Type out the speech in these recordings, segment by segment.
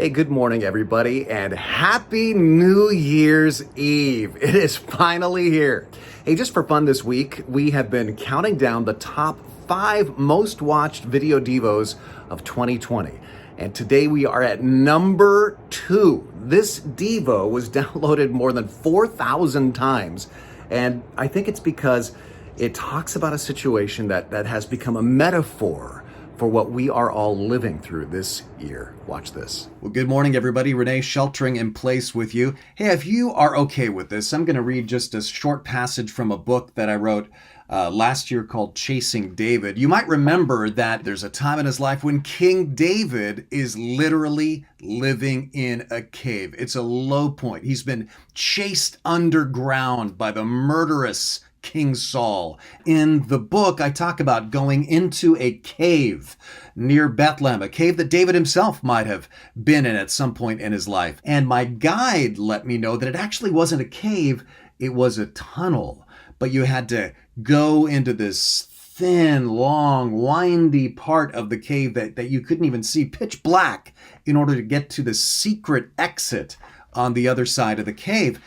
Hey, good morning, everybody, and happy New Year's Eve. It is finally here. Hey, just for fun this week, we have been counting down the top 5 most watched video devos of 2020. And today we are at number 2. This devo was downloaded more than 4,000 times. And I think it's because it talks about a situation that has become a metaphor for what we are all living through this year. Watch this. Well, good morning, everybody. Renee sheltering in place with you. Hey, if you are okay with this, I'm going to read just a short passage from a book that I wrote last year called Chasing David. You might remember that there's a time in his life when King David is literally living in a cave. It's a low point. He's been chased underground by the murderous King Saul. In the book, I talk about going into a cave near Bethlehem, a cave that David himself might have been in at some point in his life. And my guide let me know that it actually wasn't a cave, it was a tunnel. But you had to go into this thin, long, windy part of the cave that you couldn't even see, pitch black, in order to get to the secret exit on the other side of the cave.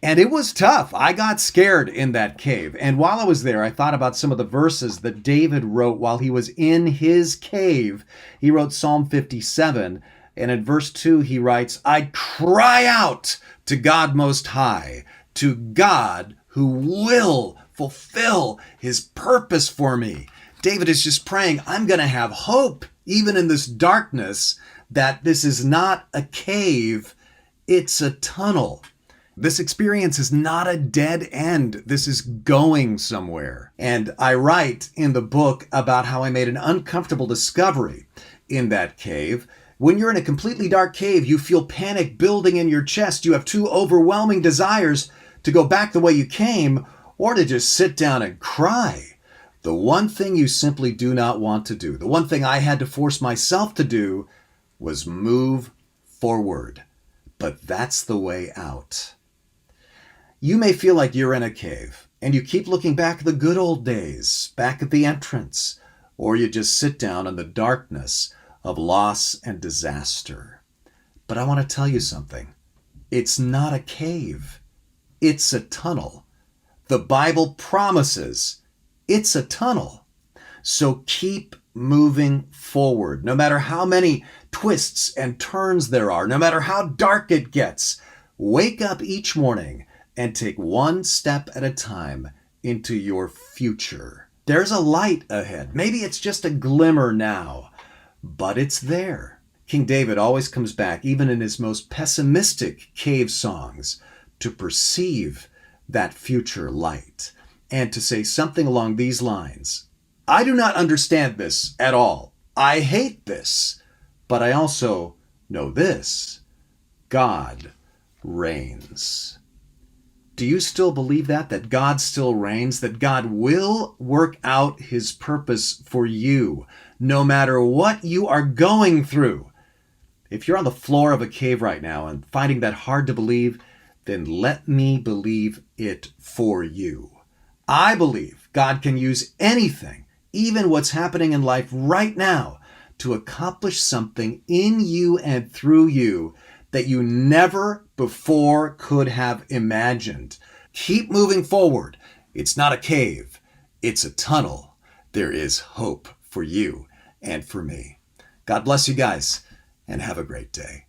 And it was tough. I got scared in that cave. And while I was there, I thought about some of the verses that David wrote while he was in his cave. He wrote Psalm 57. And in verse 2, he writes, "I cry out to God Most High, to God who will fulfill his purpose for me." David is just praying, I'm going to have hope, even in this darkness, that this is not a cave, it's a tunnel. This experience is not a dead end. This is going somewhere. And I write in the book about how I made an uncomfortable discovery in that cave. When you're in a completely dark cave, you feel panic building in your chest. You have two overwhelming desires to go back the way you came or to just sit down and cry. The one thing you simply do not want to do, the one thing I had to force myself to do, was move forward. But that's the way out. You may feel like you're in a cave and you keep looking back at the good old days, back at the entrance, or you just sit down in the darkness of loss and disaster. But I want to tell you something. It's not a cave. It's a tunnel. The Bible promises it's a tunnel. So keep moving forward. No matter how many twists and turns there are, no matter how dark it gets, wake up each morning and take one step at a time into your future. There's a light ahead. Maybe it's just a glimmer now, but it's there. King David always comes back, even in his most pessimistic cave songs, to perceive that future light and to say something along these lines. I do not understand this at all. I hate this, but I also know this. God reigns. Do you still believe that God still reigns, that God will work out his purpose for you, no matter what you are going through? If you're on the floor of a cave right now and finding that hard to believe, then let me believe it for you. I believe God can use anything, even what's happening in life right now, to accomplish something in you and through you that you never before could have imagined. Keep moving forward. It's not a cave. It's a tunnel. There is hope for you and for me. God bless you guys, and have a great day.